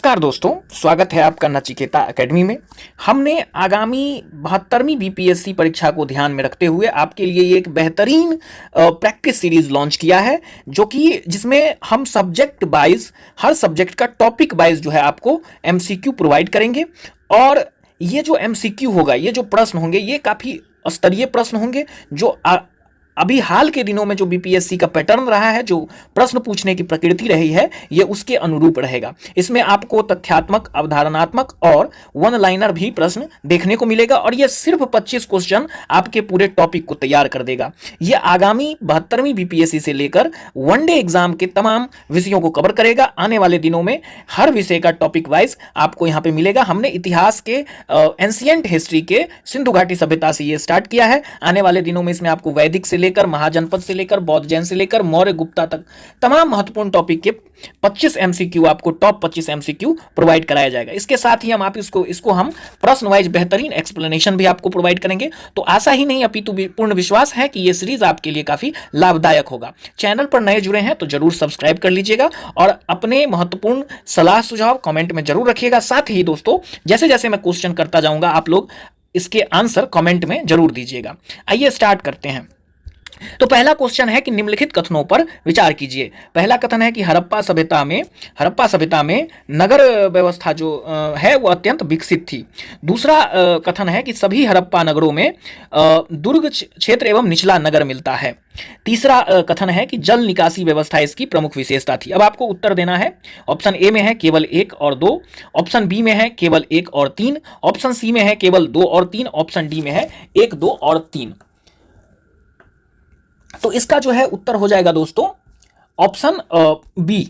नमस्कार दोस्तों, स्वागत है आपका नचिकेता एकेडमी में। हमने आगामी 72वीं बीपीएससी परीक्षा को ध्यान में रखते हुए आपके लिए एक बेहतरीन प्रैक्टिस सीरीज लॉन्च किया है, जो कि जिसमें हम सब्जेक्ट वाइज हर सब्जेक्ट का टॉपिक वाइज जो है आपको एमसीक्यू प्रोवाइड करेंगे। और ये जो एमसीक्यू होगा, ये जो प्रश्न होंगे, ये काफ़ी स्तरीय प्रश्न होंगे, जो अभी हाल के दिनों में जो बीपीएससी का पैटर्न रहा है, जो प्रश्न पूछने की प्रकृति रही है, ये उसके अनुरूप रहेगा। इसमें आपको तथ्यात्मक, अवधारणात्मक और वन लाइनर भी प्रश्न देखने को मिलेगा, और ये सिर्फ 25 क्वेश्चन आपके पूरे टॉपिक को तैयार कर देगा। ये आगामी 72वीं बीपीएससी से लेकर वनडे एग्जाम के तमाम विषयों को कवर करेगा। आने वाले दिनों में हर विषय का टॉपिक वाइज आपको यहाँ पे मिलेगा। हमने इतिहास के एंशिएंट हिस्ट्री के सिंधु घाटी सभ्यता से ये स्टार्ट किया है। आने वाले दिनों में इसमें आपको वैदिक से लेकर महाजनपद से लेकर बौद्ध जैन से लेकर मौर्य गुप्ता तक तमाम महत्वपूर्ण टॉपिक के 25 एमसीक्यू, आपको टॉप 25 एमसीक्यू प्रोवाइड कराया जाएगा। इसके साथ ही हम इसको हम प्रश्न वाइज बेहतरीन एक्सप्लेनेशन भी आपको प्रोवाइड करेंगे। तो आशा ही नहीं अपितु पूर्ण विश्वास है कि यह सीरीज आपके लिए काफी लाभदायक होगा। चैनल पर नए जुड़े हैं तो जरूर सब्सक्राइब कर लीजिएगा और अपने महत्वपूर्ण सलाह सुझाव कमेंट में जरूर रखिएगा। साथ ही दोस्तों, जैसे जैसे मैं क्वेश्चन करता जाऊंगा, आप लोग इसके आंसर कमेंट में जरूर दीजिएगा। आइए स्टार्ट करते हैं। तो पहला क्वेश्चन है कि निम्नलिखित कथनों पर विचार कीजिए। पहला कथन है कि हड़प्पा सभ्यता में नगर व्यवस्था जो है वो अत्यंत विकसित थी। दूसरा कथन है कि सभी हड़प्पा नगरों में दुर्ग क्षेत्र एवं निचला नगर मिलता है। तीसरा कथन है कि जल निकासी व्यवस्था इसकी प्रमुख विशेषता थी। अब आपको उत्तर देना है। ऑप्शन ए में है केवल 1 और 2, ऑप्शन बी में है केवल 1 और 3, ऑप्शन सी में है केवल 2 और 3, ऑप्शन डी में है 1, 2 और 3। तो इसका जो है उत्तर हो जाएगा दोस्तों ऑप्शन बी।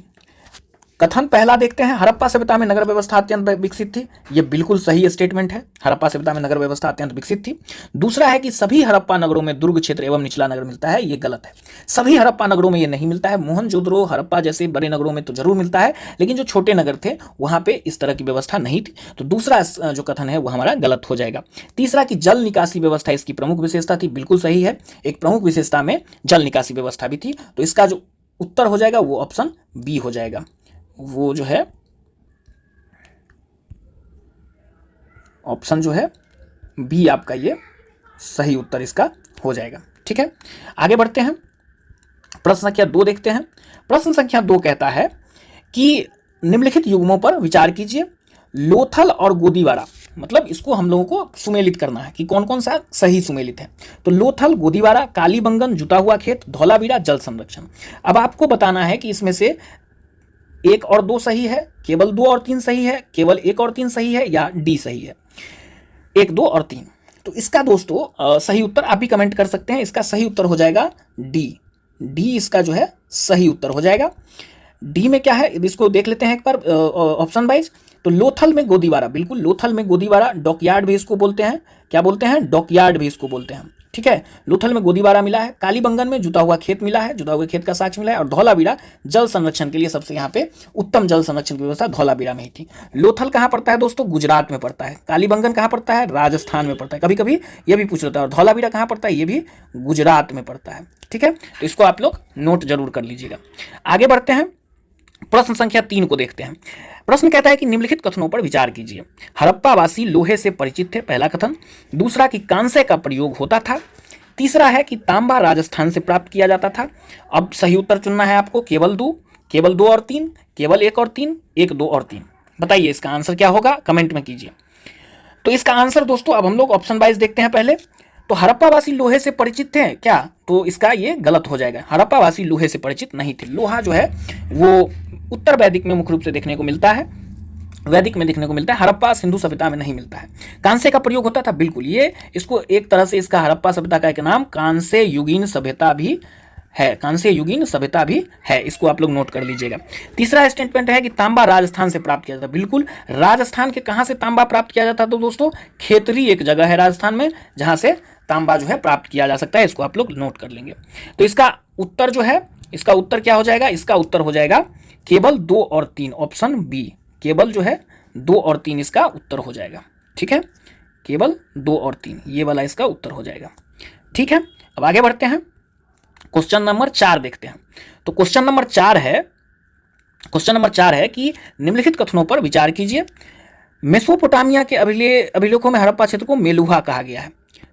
कथन पहला देखते हैं, हड़प्पा सभ्यता में नगर व्यवस्था अत्यंत विकसित थी। यह बिल्कुल सही स्टेटमेंट है, हड़प्पा सभ्यता में नगर व्यवस्था अत्यंत विकसित थी। दूसरा है कि सभी हड़प्पा नगरों में दुर्ग क्षेत्र एवं निचला नगर मिलता है। यह गलत है, सभी हड़प्पा नगरों में यह नहीं मिलता है। मोहनजोदड़ो, हड़प्पा जैसे बड़े नगरों में तो जरूर मिलता है, लेकिन जो छोटे नगर थे वहां पे इस तरह की व्यवस्था नहीं थी। तो दूसरा जो कथन है वो हमारा गलत हो जाएगा। तीसरा कि जल निकासी व्यवस्था इसकी प्रमुख विशेषता थी, बिल्कुल सही है। एक प्रमुख विशेषता में जल निकासी व्यवस्था भी थी। तो इसका जो उत्तर हो जाएगा वो ऑप्शन बी हो जाएगा। वो जो है ऑप्शन जो है बी आपका ये सही उत्तर इसका हो जाएगा। ठीक है, आगे बढ़ते हैं। प्रश्न संख्या 2 देखते हैं। प्रश्न संख्या 2 कहता है कि निम्नलिखित युग्मों पर विचार कीजिए। लोथल और गोदीवारा, मतलब इसको हम लोगों को सुमेलित करना है कि कौन कौन सा सही सुमेलित है। तो लोथल, गोदीवारा, कालीबंगन, जुता हुआ खेत, धौलावीरा, जल संरक्षण। अब आपको बताना है कि इसमें से 1 और 2 सही है, केवल 2 और 3 सही है, केवल 1 और 3 सही है, या डी सही है, 1, 2 और 3। तो इसका दोस्तों सही उत्तर आप भी कमेंट कर सकते हैं। इसका सही उत्तर हो जाएगा डी। डी इसका जो है सही उत्तर हो जाएगा। डी में क्या है इसको देख लेते हैं एक बार ऑप्शन वाइज। तो लोथल में गोदीवारा, बिल्कुल लोथल में गोदीवारा, डॉकयार्ड भी इसको बोलते हैं। क्या बोलते हैं? डॉकयार्ड भी इसको बोलते हैं। ठीक है, लोथल में गोदीवारा मिला है। कालीबंगन में जुता हुआ खेत मिला है, जुता हुए खेत का साक्ष्य मिला है। और धौलावीरा जल संरक्षण के लिए सबसे यहाँ पे उत्तम जल संरक्षण की व्यवस्था धौलावीरा में ही थी। लोथल कहाँ पड़ता है दोस्तों? गुजरात में पड़ता है। कालीबंगन कहाँ पड़ता है? राजस्थान में पड़ता है। कभी कभी ये भी पूछ लेता है। और धौलावीरा कहाँ पड़ता है? ये भी गुजरात में पड़ता है। ठीक है, तो इसको आप लोग नोट जरूर कर लीजिएगा। आगे बढ़ते हैं, प्रश्न संख्या 3 को देखते हैं। प्रश्न कहता है कि निम्नलिखित कथनों पर विचार कीजिए। हड़प्पावासी लोहे से परिचित थे, पहला कथन। दूसरा कि कांसे का प्रयोग होता था। तीसरा है कि तांबा राजस्थान से प्राप्त किया जाता था। अब सही उत्तर चुनना है आपको। केवल 2 और 3, केवल 1 और 3, 1, 2 और 3। बताइए इसका आंसर क्या होगा, कमेंट में कीजिए। तो इसका आंसर दोस्तों अब हम लोग ऑप्शन वाइज देखते हैं पहले। तो हड़प्पावासी लोहे से परिचित थे क्या? तो इसका ये गलत हो जाएगा। हड़प्पावासी लोहे से परिचित नहीं थे। लोहा जो है वो उत्तर वैदिक में मुख्य रूप से देखने को मिलता है, वैदिक में देखने को मिलता है। हड़प्पा सिंधु सभ्यता में नहीं मिलता है। कांसे का प्रयोग होता था, बिल्कुल। ये इसको एक तरह से इसका हड़प्पा सभ्यता का एक नाम कांस्य युगीन सभ्यता भी है, कांस्य युगीन सभ्यता भी है। इसको आप लोग नोट कर लीजिएगा। तीसरा स्टेटमेंट है कि तांबा राजस्थान से प्राप्त किया जाता है। बिल्कुल, राजस्थान के कहां से तांबा प्राप्त किया जाता है? तो दोस्तों खेतरी एक जगह है राजस्थान में जहां से तांबा जो है प्राप्त किया जा सकता है। इसको आप लोग नोट कर लेंगे। तो इसका उत्तर जो है, इसका उत्तर क्या हो जाएगा? इसका उत्तर हो जाएगा केवल 2 और 3, ऑप्शन बी। केवल जो है 2 और 3 इसका उत्तर हो जाएगा। ठीक है, केवल 2 और 3 ये वाला इसका उत्तर हो जाएगा। ठीक है, अब आगे बढ़ते हैं, क्वेश्चन नंबर 4 देखते हैं। तो क्वेश्चन नंबर 4 है क्वेश्चन नंबर 4 है कि निम्नलिखित कथनों पर विचार कीजिए। मेसोपोटामिया के अभिलेखों में हड़प्पा क्षेत्र को मेलुहा कहा गया है।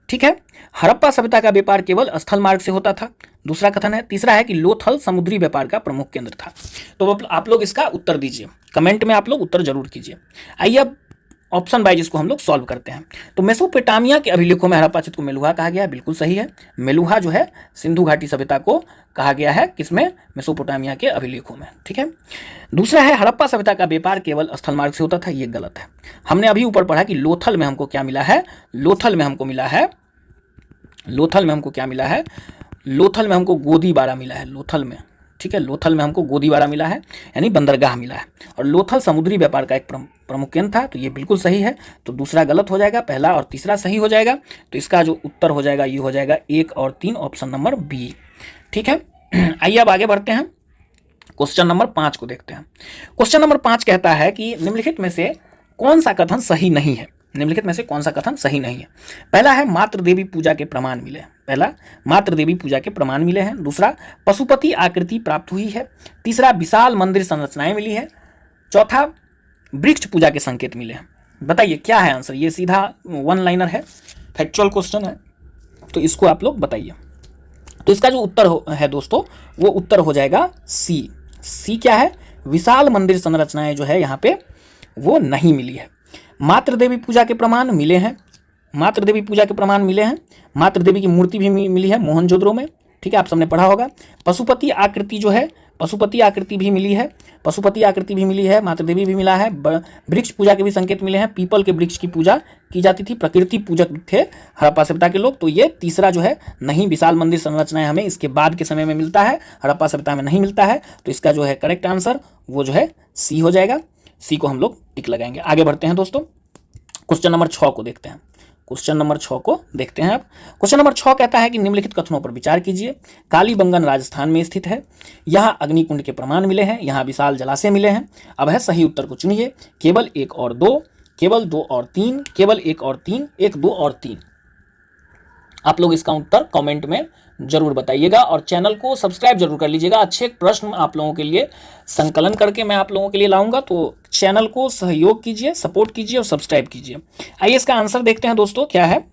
ठीक है, हड़प्पा सभ्यता का व्यापार केवल स्थल मार्ग से होता था, दूसरा कथन है। तीसरा है कि लोथल समुद्री व्यापार का प्रमुख केंद्र था। तो आप लोग इसका उत्तर दीजिए, कमेंट में आप लोग उत्तर जरूर कीजिए। आइए अब ऑप्शन वाइज इसको हम लोग सॉल्व करते हैं। तो मेसोपोटामिया के अभिलेखों में हड़प्पा क्षेत्र को मेलुहा कहा गया है, बिल्कुल सही है। मेलुहा जो है सिंधु घाटी सभ्यता को कहा गया है, किसमें? मेसोपोटामिया के अभिलेखों में। ठीक है, दूसरा है हड़प्पा सभ्यता का व्यापार केवल स्थल मार्ग से होता था, ये गलत है। हमने अभी ऊपर पढ़ा कि लोथल में हमको क्या मिला है, लोथल में हमको मिला है, लोथल में हमको क्या मिला है, लोथल में हमको गोदीबारा मिला है, लोथल में। ठीक है, लोथल में हमको गोदीबारा मिला है, यानी बंदरगाह मिला है, और लोथल समुद्री व्यापार का एक प्रमुख केंद्र था, तो ये बिल्कुल सही है। तो दूसरा गलत हो जाएगा, पहला और तीसरा सही हो जाएगा। तो इसका जो उत्तर हो जाएगा ये हो जाएगा 1 और 3, ऑप्शन नंबर बी। ठीक है, आइए अब आगे बढ़ते हैं, क्वेश्चन नंबर 5 को देखते हैं। क्वेश्चन नंबर 5 कहता है कि निम्नलिखित में से कौन सा कथन सही नहीं है? निम्नलिखित में से कौन सा कथन सही नहीं है? पहला है मातृ देवी पूजा के प्रमाण मिले, पहला मातृ देवी पूजा के प्रमाण मिले हैं। दूसरा पशुपति आकृति प्राप्त हुई है। तीसरा विशाल मंदिर संरचनाएं मिली है। चौथा वृक्ष पूजा के संकेत मिले हैं। बताइए क्या है आंसर? ये सीधा 1 लाइनर है, फैक्चुअल क्वेश्चन है, तो इसको आप लोग बताइए। तो इसका जो उत्तर है दोस्तों, वो उत्तर हो जाएगा सी। सी क्या है? विशाल मंदिर संरचनाएं जो है यहाँ पे वो नहीं मिली है। मातृ देवी पूजा के प्रमाण मिले हैं, मातृ देवी पूजा के प्रमाण मिले हैं। मातृ देवी की मूर्ति भी मिली है मोहनजोदड़ो में। ठीक है, आप सबने पढ़ा होगा। पशुपति आकृति जो है, पशुपति आकृति भी मिली है, पशुपति आकृति भी मिली है, मातृ देवी भी मिला है। वृक्ष पूजा के भी संकेत मिले हैं, पीपल के वृक्ष की पूजा की जाती थी, प्रकृति पूजक थे हड़प्पा सभ्यता के लोग। तो ये तीसरा जो है नहीं, विशाल मंदिर संरचनाएं हमें इसके बाद के समय में मिलता है, हड़प्पा सभ्यता में नहीं मिलता है। तो इसका जो है करेक्ट आंसर वो जो है सी हो जाएगा। सी को हम लोग टिक लगाएंगे। आगे बढ़ते हैं दोस्तों, क्वेश्चन नंबर 6 को देखते हैं। क्वेश्चन नंबर 6 को देखते हैं अब। क्वेश्चन नंबर 6 कहता है कि निम्नलिखित कथनों पर विचार कीजिए। कालीबंगन राजस्थान में स्थित है, यहाँ अग्निकुंड के प्रमाण मिले हैं, यहाँ विशाल जलाशय मिले हैं। अब है सही उत्तर को चुनिए, केवल 1 और 2, केवल 2 और 3, केवल 1 और 3, 1, 2 और 3। आप लोग इसका उत्तर कमेंट में जरूर बताइएगा और चैनल को सब्सक्राइब जरूर कर लीजिएगा। अच्छे प्रश्न आप लोगों के लिए संकलन करके मैं आप लोगों के लिए लाऊंगा, तो चैनल को सहयोग कीजिए, सपोर्ट कीजिए और सब्सक्राइब कीजिए। आइए इसका आंसर देखते हैं दोस्तों क्या है।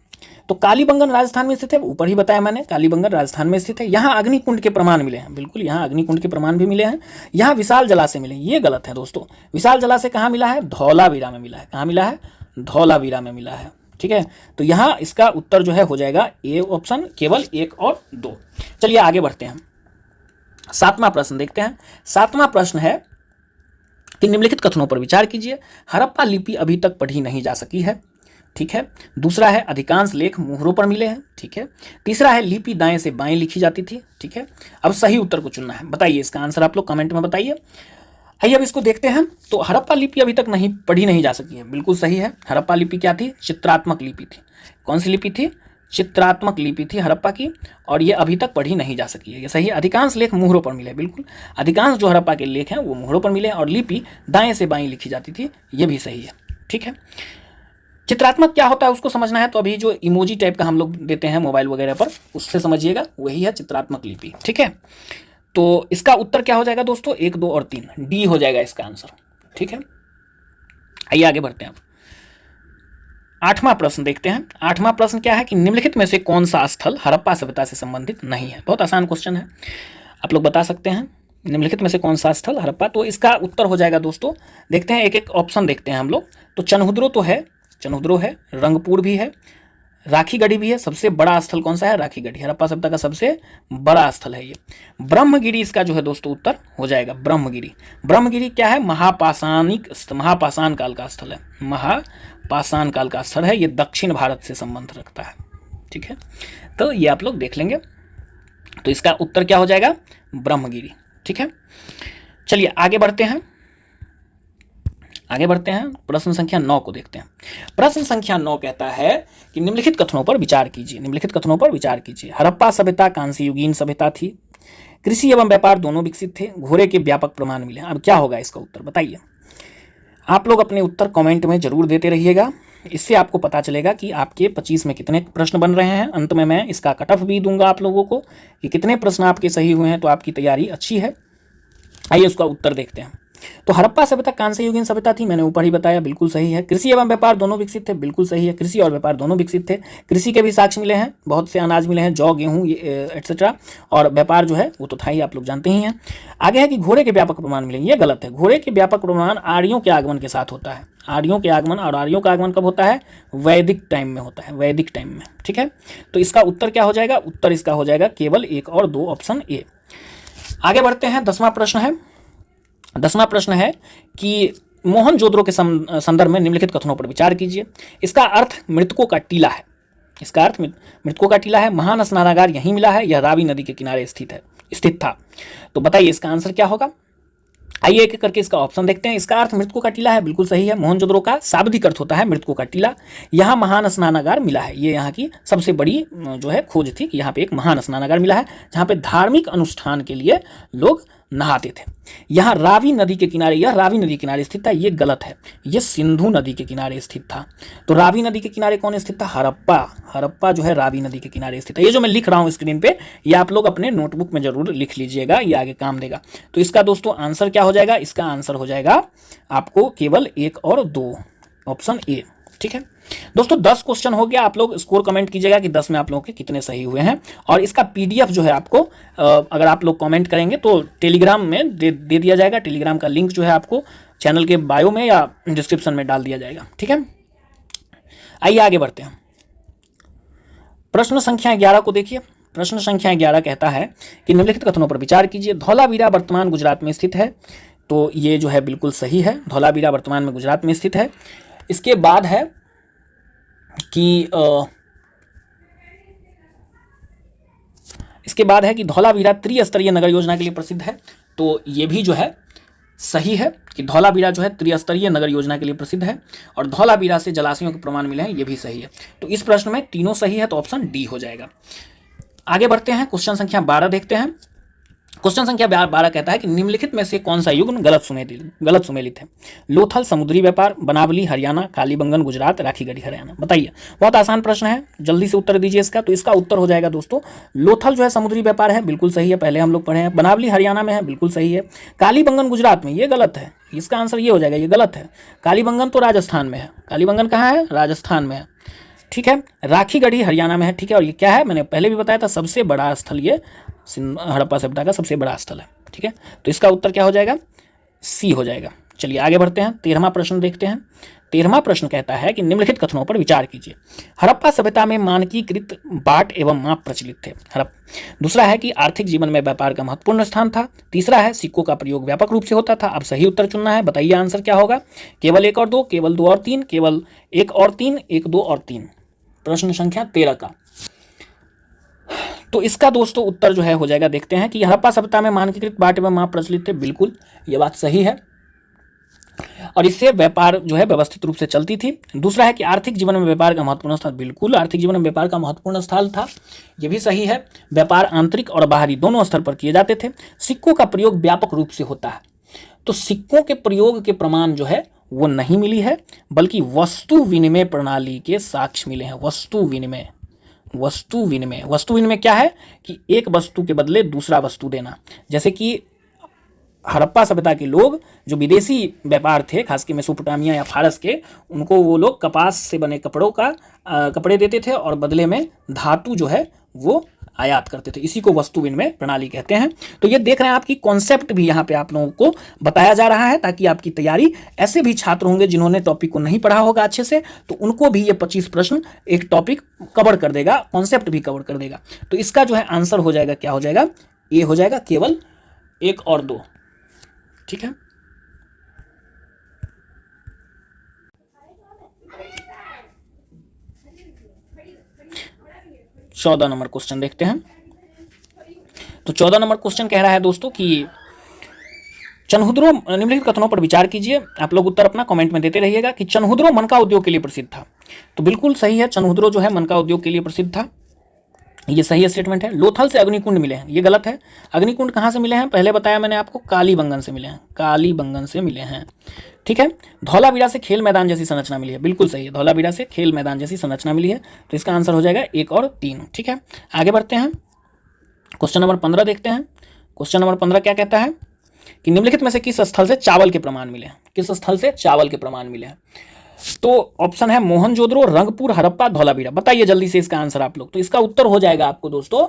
तो कालीबंगन राजस्थान में स्थित है, ऊपर ही बताया मैंने, कालीबंगन राजस्थान में स्थित है। यहाँ अग्निकुंड के प्रमाण मिले हैं, बिल्कुल यहाँ अग्निकुंड के प्रमाण भी मिले हैं। यहाँ विशाल जलाशय मिले, ये गलत है दोस्तों। विशाल जलाशय कहाँ मिला है? धौलावीरा में मिला है। कहाँ मिला है? धौलावीरा में मिला है। ठीक है, तो यहाँ इसका उत्तर जो है हो जाएगा ए ऑप्शन, केवल 1 और 2। चलिए आगे बढ़ते हैं, 7वां प्रश्न देखते हैं। 7वां प्रश्न है कि निम्नलिखित कथनों पर विचार कीजिए। हड़प्पा लिपि अभी तक पढ़ी नहीं जा सकी है। ठीक है, दूसरा है अधिकांश लेख मुहरों पर मिले हैं। ठीक है, तीसरा है लिपि दाएं से बाएं लिखी जाती थी। ठीक है, अब सही उत्तर को चुनना है। बताइए इसका आंसर, आप लोग कमेंट में बताइए। आइए अब इसको देखते हैं। तो हड़प्पा लिपि अभी तक पढ़ी नहीं जा सकी है, बिल्कुल सही है। हड़प्पा लिपि क्या थी? चित्रात्मक लिपि थी। कौन सी लिपि थी? चित्रात्मक लिपि थी हड़प्पा की, और ये अभी तक पढ़ी नहीं जा सकी है, ये सही है। अधिकांश लेख मुहरों पर मिले, बिल्कुल अधिकांश जो हड़प्पा के लेख हैं वो मुहरों पर मिले, और लिपि दाएं से बाएं लिखी जाती थी, ये भी सही है। ठीक है, चित्रात्मक क्या होता है उसको समझना है तो अभी जो इमोजी टाइप का हम लोग देते हैं मोबाइल वगैरह पर, उससे समझिएगा, वही है चित्रात्मक लिपि। ठीक है, तो इसका उत्तर क्या हो जाएगा दोस्तों? 1, 2 और 3, डी हो जाएगा इसका आंसर। ठीक है, आइए आगे बढ़ते हैं। 8वां प्रश्न देखते हैं। 8वां प्रश्न क्या है कि निम्नलिखित में से कौन सा स्थल हड़प्पा सभ्यता से संबंधित नहीं है? बहुत आसान क्वेश्चन है, आप लोग बता सकते हैं। निम्नलिखित में से कौन सा स्थल हड़प्पा, तो इसका उत्तर हो जाएगा दोस्तों, देखते हैं एक एक ऑप्शन देखते हैं हम लोग। तो चनहुद्रो तो है, चनहुद्रो है, रंगपुर भी है, राखीगढ़ी भी है। सबसे बड़ा स्थल कौन सा है? राखीगढ़ी, हड़प्पा सभ्यता का सबसे बड़ा स्थल है ये। ब्रह्मगिरी इसका जो है दोस्तों उत्तर हो जाएगा, ब्रह्मगिरी। ब्रह्मगिरी क्या है? महापाषाण काल का स्थल है, महापाषाण काल का स्थल है, ये दक्षिण भारत से संबंध रखता है। ठीक है, तो ये आप लोग देख लेंगे। तो इसका उत्तर क्या हो जाएगा? ब्रह्मगिरी। ठीक है, चलिए आगे बढ़ते हैं। आगे बढ़ते हैं, प्रश्न संख्या 9 को देखते हैं। प्रश्न संख्या 9 कहता है कि निम्नलिखित कथनों पर विचार कीजिए। निम्नलिखित कथनों पर विचार कीजिए। हड़प्पा सभ्यता कांस्य युगीन सभ्यता थी, कृषि एवं व्यापार दोनों विकसित थे, घोड़े के व्यापक प्रमाण मिले। अब क्या होगा इसका उत्तर, बताइए। आप लोग अपने उत्तर कमेंट में जरूर देते रहिएगा, इससे आपको पता चलेगा कि आपके 25 में कितने प्रश्न बन रहे हैं। अंत में मैं इसका कट ऑफ भी दूंगा आप लोगों को कि कितने प्रश्न आपके सही हुए हैं, तो आपकी तैयारी अच्छी है। आइए उसका उत्तर देखते हैं। तो हड़प्पा सभ्यता कांस्य युगीन सभ्यता थी, मैंने ऊपर ही बताया, बिल्कुल सही है। कृषि एवं व्यापार दोनों विकसित थे, बिल्कुल सही है, कृषि और व्यापार दोनों विकसित थे। कृषि के भी साक्ष्य मिले हैं, बहुत से अनाज मिले हैं, जौ गेहूँ एटसेट्रा, और व्यापार जो है वो तो था ही, आप लोग जानते ही हैं। आगे है कि घोड़े के व्यापक प्रमाण मिले, ये गलत है। घोड़े के व्यापक प्रमाण आर्यों के आगमन के साथ होता है, आर्यों के आगमन, और आर्यों का आगमन कब होता है? वैदिक टाइम में होता है, वैदिक टाइम में, ठीक है। तो इसका उत्तर क्या हो जाएगा? उत्तर इसका हो जाएगा केवल 1 और 2, ऑप्शन ए। आगे बढ़ते हैं, 10वां प्रश्न है। 10वां प्रश्न है कि मोहनजोदड़ो के संदर्भ में निम्नलिखित कथनों पर विचार कीजिए। इसका अर्थ मृतकों का टीला है, इसका अर्थ मृतकों का टीला है। महान स्नानागार यहीं मिला है, यह रावी नदी के किनारे स्थित था। तो बताइए इसका आंसर क्या होगा? आइए एक एक करके इसका ऑप्शन देखते हैं। इसका अर्थ मृतकों का टीला है, बिल्कुल सही है। मोहनजोदड़ो का शाब्दिक अर्थ होता है मृतकों का टीला। यहाँ महान स्नानागार मिला है, ये यहाँ की सबसे बड़ी जो है खोज थी कि यहाँ पे एक महान स्नानागार मिला है जहाँ पे धार्मिक अनुष्ठान के लिए लोग नहाते थे। यहाँ रावी नदी के किनारे, यह रावी नदी के किनारे स्थित था, ये गलत है, ये सिंधु नदी के किनारे स्थित था। तो रावी नदी के किनारे कौन स्थित था? हड़प्पा। हड़प्पा जो है रावी नदी के किनारे स्थित है। ये जो मैं लिख रहा हूँ स्क्रीन पे, ये आप लोग अपने नोटबुक में जरूर लिख लीजिएगा, ये आगे काम देगा। तो इसका दोस्तों आंसर क्या हो जाएगा? इसका आंसर हो जाएगा आपको केवल 1 और 2, ऑप्शन ए, ठीक है दोस्तों। 10 क्वेश्चन हो गया। आप लोग स्कोर कमेंट कीजिएगा कि 10 में आप लोगों के कितने सही हुए हैं। और इसका पीडीएफ जो है आपको अगर आप लोग कमेंट करेंगे तो टेलीग्राम में दे दिया जाएगा। टेलीग्राम का लिंक जो है आपको चैनल के बायो में या डिस्क्रिप्शन में डाल दिया जाएगा, ठीक है। आइए आगे बढ़ते हैं। प्रश्न संख्या 11 को देखिए। प्रश्न संख्या 11 कहता है कि निम्नलिखित कथनों पर विचार कीजिए। धौलावीरा वर्तमान गुजरात में स्थित है, तो ये जो है बिल्कुल सही है। धौलावीरा वर्तमान में गुजरात में स्थित है। इसके बाद है कि धौलावीरा त्रिस्तरीय नगर योजना के लिए प्रसिद्ध है, तो ये भी जो है सही है कि धौलावीरा जो है त्रिस्तरीय नगर योजना के लिए प्रसिद्ध है। और धौलावीरा से जलाशयों के प्रमाण मिले हैं, ये भी सही है। तो इस प्रश्न में तीनों सही है, तो ऑप्शन डी हो जाएगा। आगे बढ़ते हैं, क्वेश्चन संख्या 12 देखते हैं। क्वेश्चन संख्या 12 कहता है कि निम्नलिखित में से कौन सा युग गलत सुमेलित है? लोथल समुद्री व्यापार, बनावली हरियाणा, कालीबंगन गुजरात, राखीगढ़ी हरियाणा। बताइए, बहुत आसान प्रश्न है, जल्दी से उत्तर दीजिए इसका। तो इसका उत्तर हो जाएगा दोस्तों, लोथल जो है समुद्री व्यापार है, बिल्कुल सही है, पहले हम लोग पढ़े हैं। बनावली हरियाणा में है, बिल्कुल सही है। कालीबंगन गुजरात में, ये गलत है, इसका आंसर ये हो जाएगा, ये गलत है। कालीबंगन तो राजस्थान में है, कालीबंगन कहाँ है? राजस्थान में है, ठीक है। राखीगढ़ी हरियाणा में है, ठीक है। और ये क्या है? मैंने पहले भी बताया था, सबसे बड़ा स्थल ये हड़प्पा सभ्यता का सबसे बड़ा स्थल है, ठीक है। तो इसका उत्तर क्या हो जाएगा? सी हो जाएगा। चलिए आगे बढ़ते हैं, 13वां प्रश्न देखते हैं। 13वां प्रश्न कहता है कि निम्नलिखित कथनों पर विचार कीजिए। हड़प्पा सभ्यता में मानकीकृत बाट एवं माप प्रचलित थे। दूसरा है कि आर्थिक जीवन में व्यापार का महत्वपूर्ण स्थान था। तीसरा है सिक्कों का प्रयोग व्यापक रूप से होता था। अब सही उत्तर चुनना है, बताइए आंसर क्या होगा? केवल 1 और 2, केवल 2 और 3, केवल 1 और 3, 1, 2 और 3। प्रश्न संख्या 13 का। तो इसका दोस्तों उत्तर जो है हो जाएगा, देखते हैं कि हड़प्पा सभ्यता में मानकीकृत बाट एवं माप प्रचलित थे, बिल्कुल ये बात सही है। और इससे व्यापार जो है व्यवस्थित रूप से चलती थी। दूसरा है कि आर्थिक जीवन में व्यापार का महत्वपूर्ण स्थान, बिल्कुल आर्थिक जीवन में व्यापार का महत्वपूर्ण स्थान था, ये भी सही है। व्यापार आंतरिक और बाहरी दोनों स्तर पर किए जाते थे। सिक्कों का प्रयोग व्यापक रूप से होता है, तो सिक्कों के प्रयोग के प्रमाण जो है वो नहीं मिली है, बल्कि वस्तु विनिमय प्रणाली के साक्ष्य मिले हैं। वस्तु विनिमय क्या है? कि एक वस्तु के बदले दूसरा वस्तु देना। जैसे कि हड़प्पा सभ्यता के लोग जो विदेशी व्यापार थे, खासकर मेसोपोटामिया या फारस के, उनको वो लोग कपास से बने कपड़े देते थे और बदले में धातु जो है वो आयात करते थे। इसी को वस्तु विनिमय प्रणाली कहते हैं। तो ये देख रहे हैं आपकी कॉन्सेप्ट भी यहाँ पे आप लोगों को बताया जा रहा है, ताकि आपकी तैयारी, ऐसे भी छात्र होंगे जिन्होंने टॉपिक को नहीं पढ़ा होगा अच्छे से, तो उनको भी ये 25 प्रश्न एक टॉपिक कवर कर देगा, कॉन्सेप्ट भी कवर कर देगा। तो इसका जो है आंसर हो जाएगा, क्या हो जाएगा? ए हो जाएगा, केवल 1 और 2, ठीक है। चौदह नंबर क्वेश्चन देखते हैं। तो 14 नंबर क्वेश्चन कह रहा है दोस्तों कि चनहुद्रो, निम्नलिखित कथनों पर विचार कीजिए। आप लोग उत्तर अपना कमेंट में देते रहिएगा कि चनहुद्रो मनका उद्योग के लिए प्रसिद्ध था। तो बिल्कुल सही है, चनहुद्रो जो है मनका उद्योग के लिए प्रसिद्ध था, ये सही स्टेटमेंट है। लोथल से अग्निकुंड मिले हैं, ये गलत है। अग्निकुंड कहाँ से मिले हैं? पहले बताया मैंने आपको, कालीबंगन से मिले हैं, कालीबंगन से मिले हैं, ठीक है। धौलावीरा से खेल मैदान जैसी संरचना मिली है, बिल्कुल सही है, धौलावीरा से खेल मैदान जैसी संरचना मिली है। तो इसका आंसर हो जाएगा 1 और 3, ठीक है। आगे बढ़ते हैं, क्वेश्चन नंबर 15 देखते हैं। क्वेश्चन नंबर 15 क्या कहता है कि निम्नलिखित में से किस स्थल से चावल के प्रमाण मिले हैं, किस स्थल से चावल के प्रमाण मिले हैं। तो ऑप्शन है मोहनजोदड़ो, रंगपुर, हड़प्पा, धौलावीरा। बताइए जल्दी से इसका आंसर आप लोग। तो इसका उत्तर हो जाएगा आपको दोस्तों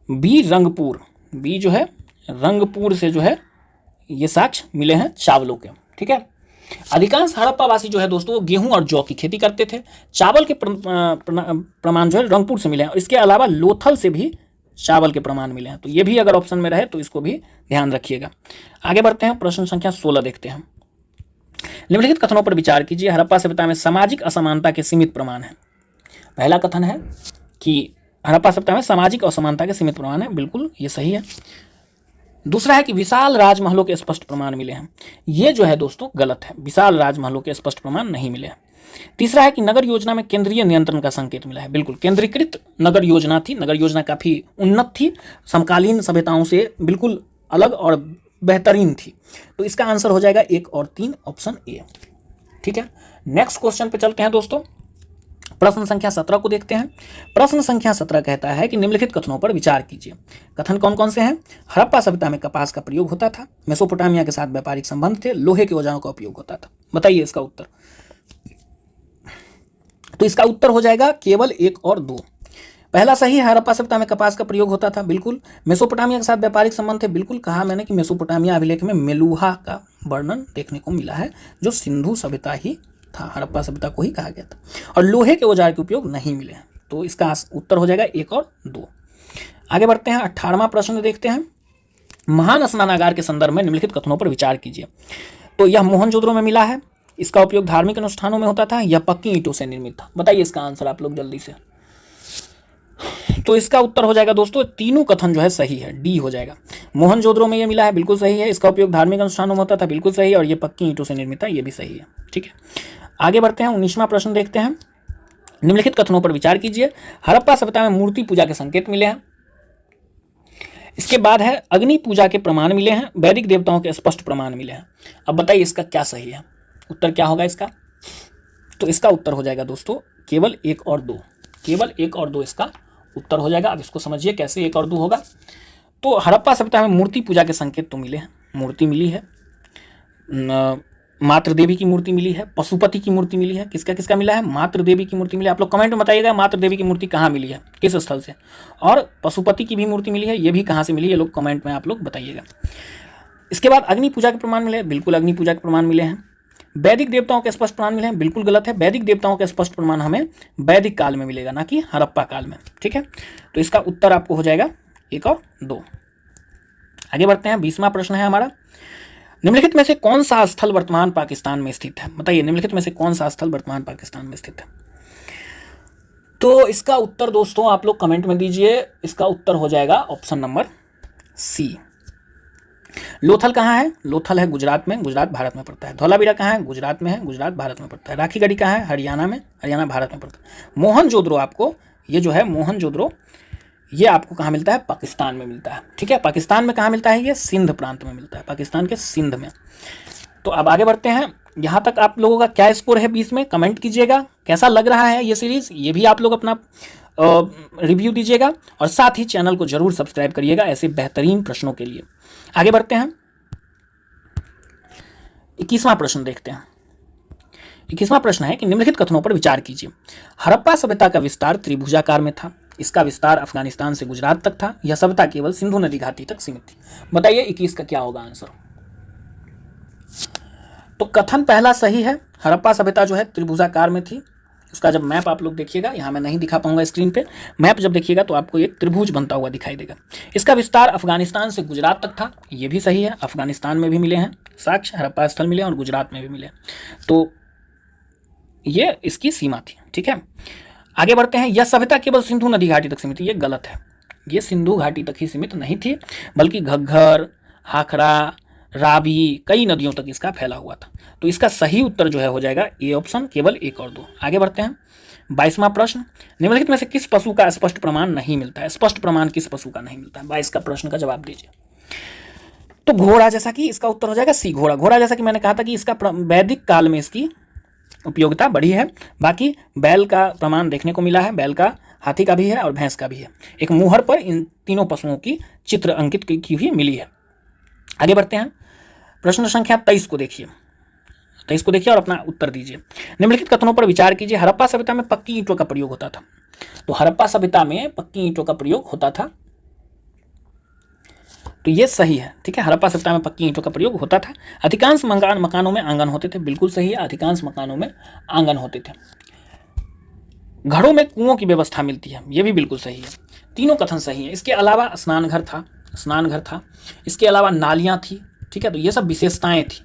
बी, रंगपुर। बी जो है रंगपुर से जो है ये साक्ष्य मिले हैं चावलों के। ठीक है, अधिकांश हड़प्पावासी जो है दोस्तों वो गेहूं और जौ की खेती करते थे। चावल के प्रमाण जो है रंगपुर से मिले हैं, और इसके अलावा लोथल से भी चावल के प्रमाण मिले हैं। तो ये भी अगर ऑप्शन में रहे तो इसको भी ध्यान रखिएगा। आगे बढ़ते हैं, प्रश्न संख्या 16 देखते हैं। निम्नलिखित कथनों पर विचार कीजिए। हड़प्पा सभ्यता में सामाजिक असमानता के सीमित प्रमाण है। पहला कथन है कि हड़प्पा सभ्यता में सामाजिक असमानता के सीमित प्रमाण है, बिल्कुल ये सही है। दूसरा है कि विशाल राजमहलों के स्पष्ट प्रमाण मिले हैं। ये जो है दोस्तों गलत है, विशाल राजमहलों के स्पष्ट प्रमाण नहीं मिले हैं। तीसरा है कि नगर योजना में केंद्रीय नियंत्रण का संकेत मिला है। बिल्कुल केंद्रीकृत नगर योजना थी, नगर योजना काफ़ी उन्नत थी, समकालीन सभ्यताओं से बिल्कुल अलग और बेहतरीन थी। तो इसका आंसर हो जाएगा 1 और 3, ऑप्शन ए। ठीक है, नेक्स्ट क्वेश्चन पे चलते हैं दोस्तों। प्रश्न संख्या 17 को देखते हैं। प्रश्न संख्या 17 कहता है कि निम्नलिखित कथनों पर विचार कीजिए। कथन कौन कौन से हैं? हड़प्पा सभ्यता में कपास का प्रयोग होता था, मेसोपोटामिया के साथ व्यापारिक संबंध थे, लोहे के औजारों का उपयोग होता था। बताइए इसका उत्तर। तो इसका उत्तर हो जाएगा केवल 1 और 2। पहला सही है, हड़प्पा सभ्यता में कपास का प्रयोग होता था, बिल्कुल। मेसोपोटामिया के साथ व्यापारिक संबंध थे, बिल्कुल। कहा मैंने कि मेसोपोटामिया अभिलेख में मेलुहा का वर्णन देखने को मिला है, जो सिंधु सभ्यता ही था, हड़प्पा सभ्यता को ही कहा गया था। और लोहे के औजार के उपयोग नहीं मिले हैं। तो इसका उत्तर हो जाएगा 1 और 2। आगे बढ़ते हैं, 18वां प्रश्न देखते हैं। महान स्नानागार के संदर्भ में निम्नलिखित कथनों पर विचार कीजिए। तो यह मोहनजोदड़ो में मिला है, इसका उपयोग धार्मिक अनुष्ठानों में होता था, यह पक्की ईंटों से निर्मित था। बताइए इसका आंसर आप लोग जल्दी से। तो इसका उत्तर हो जाएगा दोस्तों, तीनों कथन जो है सही है, डी हो जाएगा। मोहनजोदड़ो में ये मिला है, बिल्कुल सही है। इसका उपयोग धार्मिक अनुष्ठानों में होता था, बिल्कुल सही है। और ये पक्की ईंटों से निर्मित था, ये भी सही है। ठीक है, आगे बढ़ते हैं, 19वां प्रश्न देखते हैं। निम्नलिखित कथनों पर विचार कीजिए। हड़प्पा सभ्यता में मूर्ति पूजा के संकेत मिले हैं। इसके बाद है अग्नि पूजा के प्रमाण मिले हैं, वैदिक देवताओं के स्पष्ट प्रमाण मिले हैं। अब बताइए इसका क्या सही है, उत्तर क्या होगा इसका? तो इसका उत्तर हो जाएगा दोस्तों केवल 1 और 2, केवल 1 और 2 इसका उत्तर हो जाएगा। अब इसको समझिए कैसे 1 और 2 होगा। तो हड़प्पा सभ्यता में मूर्ति पूजा के संकेत तो मिले हैं, मूर्ति मिली है, मातृ देवी की मूर्ति मिली है, पशुपति की मूर्ति मिली है। किसका किसका मिला है? मातृ देवी की मूर्ति मिली है। आप लोग कमेंट में बताइएगा मातृ देवी की मूर्ति कहाँ मिली है, किस स्थल से। और पशुपति की भी मूर्ति मिली है, ये भी कहाँ से मिली है, ये लोग कमेंट में आप लोग बताइएगा। इसके बाद अग्नि पूजा के प्रमाण मिले हैं, बिल्कुल अग्नि पूजा के प्रमाण मिले हैं। वैदिक देवताओं के स्पष्ट प्रमाण मिले हैं, बिल्कुल गलत है। वैदिक देवताओं के स्पष्ट प्रमाण हमें वैदिक काल में मिलेगा, ना कि हड़प्पा काल में। ठीक है, तो इसका उत्तर आपको हो जाएगा 1 और 2। आगे बढ़ते हैं, 20वां प्रश्न है हमारा। निम्नलिखित में से कौन सा स्थल वर्तमान पाकिस्तान में स्थित है? बताइए निम्नलिखित में से कौन सा स्थल वर्तमान पाकिस्तान में स्थित है? तो इसका उत्तर दोस्तों आप लोग कमेंट में दीजिए। इसका उत्तर हो जाएगा ऑप्शन नंबर सी। लोथल कहाँ है? लोथल है गुजरात में, गुजरात भारत में पड़ता है। धौलावीरा कहाँ है? गुजरात में है, गुजरात भारत में पड़ता है। राखीगढ़ी कहाँ है? हरियाणा में, हरियाणा भारत में पड़ता है। मोहनजोदड़ो आपको, ये जो है मोहनजोदड़ो, ये आपको कहाँ मिलता है? पाकिस्तान में मिलता है। ठीक है, पाकिस्तान में कहाँ मिलता है? ये सिंध प्रांत में मिलता है, पाकिस्तान के सिंध में। तो अब आगे बढ़ते हैं। यहाँ तक आप लोगों का क्या स्कोर है 20 में? कमेंट कीजिएगा कैसा लग रहा है ये सीरीज, ये भी आप लोग अपना रिव्यू दीजिएगा। और साथ ही चैनल को जरूर सब्सक्राइब करिएगा ऐसे बेहतरीन प्रश्नों के लिए। आगे बढ़ते हैं, 21वां प्रश्न देखते हैं। 21वां प्रश्न है कि निम्नलिखित कथनों पर विचार कीजिए। हड़प्पा सभ्यता का विस्तार त्रिभुजाकार में था, इसका विस्तार अफगानिस्तान से गुजरात तक था, यह सभ्यता केवल सिंधु नदी घाटी तक सीमित थी। बताइए 21 का क्या होगा आंसर? तो कथन पहला सही है, हड़प्पा सभ्यता जो है त्रिभुजाकार में थी। उसका जब मैप आप लोग देखिएगा, यहाँ मैं नहीं दिखा पाऊंगा स्क्रीन पे, मैप जब देखिएगा तो आपको एक त्रिभुज बनता हुआ दिखाई देगा। इसका विस्तार अफगानिस्तान से गुजरात तक था, ये भी सही है। अफगानिस्तान में भी मिले हैं साक्ष्य, हड़प्पा स्थल मिले और गुजरात में भी मिले, तो ये इसकी सीमा थी। ठीक है, आगे बढ़ते हैं। यह सभ्यता केवल सिंधु नदी घाटी तक सीमित थी, ये गलत है। ये सिंधु घाटी तक ही सीमित नहीं थी, बल्कि घग्घर, हाखरा, रावी, कई नदियों तक इसका फैला हुआ था। तो इसका सही उत्तर जो है हो जाएगा ए ऑप्शन, केवल 1 और 2। आगे बढ़ते हैं, 22वां प्रश्न। निम्नलिखित में से किस पशु का स्पष्ट प्रमाण नहीं मिलता है? स्पष्ट प्रमाण किस पशु का नहीं मिलता है? 22 का प्रश्न का जवाब दीजिए। तो घोड़ा, जैसा कि इसका उत्तर हो जाएगा सी, घोड़ा। घोड़ा जैसा कि मैंने कहा था कि इसका वैदिक काल में इसकी उपयोगिता बढ़ी है। बाकी बैल का प्रमाण देखने को मिला है, बैल का, हाथी का भी है और भैंस का भी है। एक मुहर पर इन तीनों पशुओं की चित्र अंकित की हुई मिली है। आगे बढ़ते हैं, प्रश्न संख्या 23 को देखिए। 23 को देखिए और अपना उत्तर दीजिए। निम्नलिखित कथनों पर विचार कीजिए। हड़प्पा सभ्यता में पक्की ईंटों का प्रयोग होता था। तो हड़प्पा सभ्यता में पक्की ईंटों का प्रयोग होता था, तो ये सही है। ठीक है, हड़प्पा सभ्यता में पक्की ईंटों का प्रयोग होता था। अधिकांश मकानों में आंगन होते थे। बिल्कुल सही है, अधिकांश मकानों में आंगन होते थे। घरों में कुओं की व्यवस्था मिलती है, ये भी बिल्कुल सही है। तीनों कथन सही है। इसके अलावा स्नानघर था, इसके अलावा नालियाँ थी। ठीक है, तो ये सब विशेषताएं थी।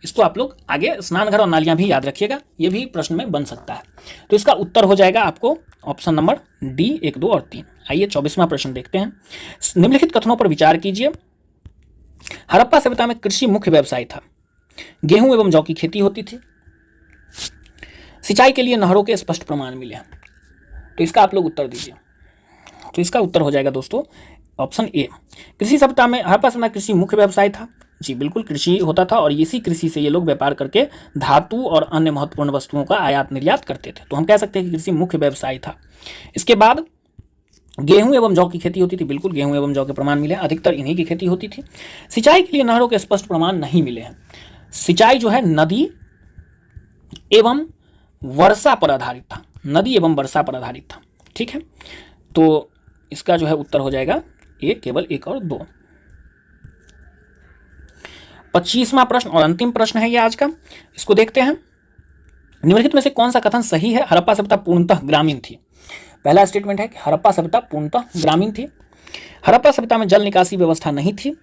इसको आप लोग आगे स्नानघर और नालियाँ भी याद रखिएगा, ये भी प्रश्न में बन सकता है। तो इसका उत्तर हो जाएगा आपको ऑप्शन नंबर डी 1, 2 और 3। आइए 24वां प्रश्न देखते हैं। निम्नलिखित कथनों पर विचार कीजिए। हड़प्पा सभ्यता में कृषि मुख्य व्यवसाय था। गेहूं एवं जौ की खेती होती थी। सिंचाई के लिए नहरों के स्पष्ट प्रमाण मिले हैं। तो इसका आप लोग उत्तर दीजिए। तो इसका उत्तर हो जाएगा दोस्तों ऑप्शन ए। कृषि सभ्यता में हड़प्पा सभ्यता में कृषि मुख्य व्यवसाय था। जी बिल्कुल, कृषि होता था और इसी कृषि से ये लोग व्यापार करके धातु और अन्य महत्वपूर्ण वस्तुओं का आयात निर्यात करते थे। तो हम कह सकते हैं कि कृषि मुख्य व्यवसाय था। इसके बाद गेहूं एवं जौ की खेती होती थी। बिल्कुल, गेहूं एवं जौ के प्रमाण मिले, अधिकतर इन्हीं की खेती होती थी। सिंचाई के लिए नहरों के स्पष्ट प्रमाण नहीं मिले हैं। सिंचाई जो है नदी एवं वर्षा पर आधारित था, नदी एवं वर्षा पर आधारित था। ठीक है, तो इसका जो है उत्तर हो जाएगा ए, केवल 1 और 2। 25वां प्रश्न और अंतिम प्रश्न है ये आज का, इसको देखते हैं। निम्नलिखित में से कौन सा कथन सही है? हड़प्पा सभ्यता पूर्णतः ग्रामीण थी। पहला स्टेटमेंट है कि हड़प्पा सभ्यता पूर्णतः ग्रामीण थी। हड़प्पा सभ्यता में जल निकासी व्यवस्था नहीं थी।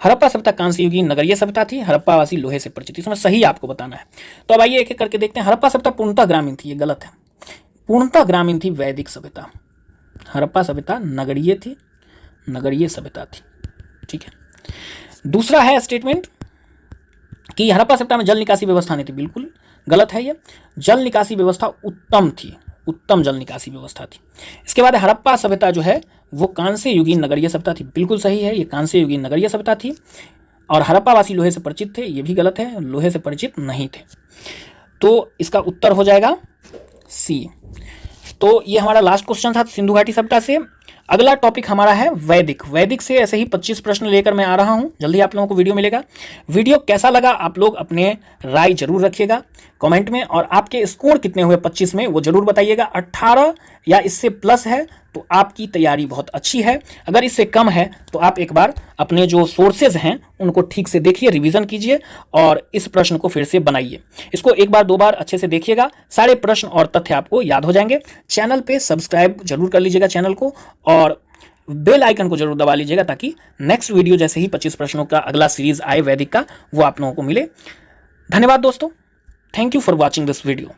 हड़प्पा सभ्यता कांस्य युगीन नगरीय सभ्यता थी। हड़प्पावासी लोहे से परिचित। इसमें सही आपको बताना है। तो अब आइए एक एक करके देखते हैं। हड़प्पा सभ्यता पूर्णतः ग्रामीण थी, ये गलत है। पूर्णतः ग्रामीण थी वैदिक सभ्यता। हड़प्पा सभ्यता नगरीय थी, नगरीय सभ्यता थी। ठीक है, दूसरा है स्टेटमेंट कि हड़प्पा सभ्यता में जल निकासी व्यवस्था नहीं थी। बिल्कुल गलत है ये। जल निकासी व्यवस्था उत्तम थी, उत्तम जल निकासी व्यवस्था थी। इसके बाद हड़प्पा सभ्यता जो है वो कांस्य युगीन नगरीय सभ्यता थी। बिल्कुल सही है, ये कांस्य युगीन नगरीय सभ्यता थी। और हड़प्पावासी लोहे से परिचित थे, ये भी गलत है, लोहे से परिचित नहीं थे। तो इसका उत्तर हो जाएगा सी। तो ये हमारा लास्ट क्वेश्चन था सिंधु घाटी सभ्यता से। अगला टॉपिक हमारा है वैदिक। वैदिक से ऐसे ही 25 प्रश्न लेकर मैं आ रहा हूं। जल्दी आप लोगों को वीडियो मिलेगा। वीडियो कैसा लगा आप लोग अपने राय जरूर रखिएगा कमेंट में, और आपके स्कोर कितने हुए 25 में वो जरूर बताइएगा। 18 या इससे प्लस है तो आपकी तैयारी बहुत अच्छी है। अगर इससे कम है तो आप एक बार अपने जो सोर्सेज हैं उनको ठीक से देखिए, रिवीजन कीजिए और इस प्रश्न को फिर से बनाइए। इसको एक बार 2 बार अच्छे से देखिएगा, सारे प्रश्न और तथ्य आपको याद हो जाएंगे। चैनल पे सब्सक्राइब जरूर कर लीजिएगा चैनल को, और बेल आइकन को जरूर दबा लीजिएगा ताकि नेक्स्ट वीडियो जैसे ही 25 प्रश्नों का अगला सीरीज आए वैदिक का, वो आप लोगों को मिले। धन्यवाद दोस्तों, thank you for watching this video.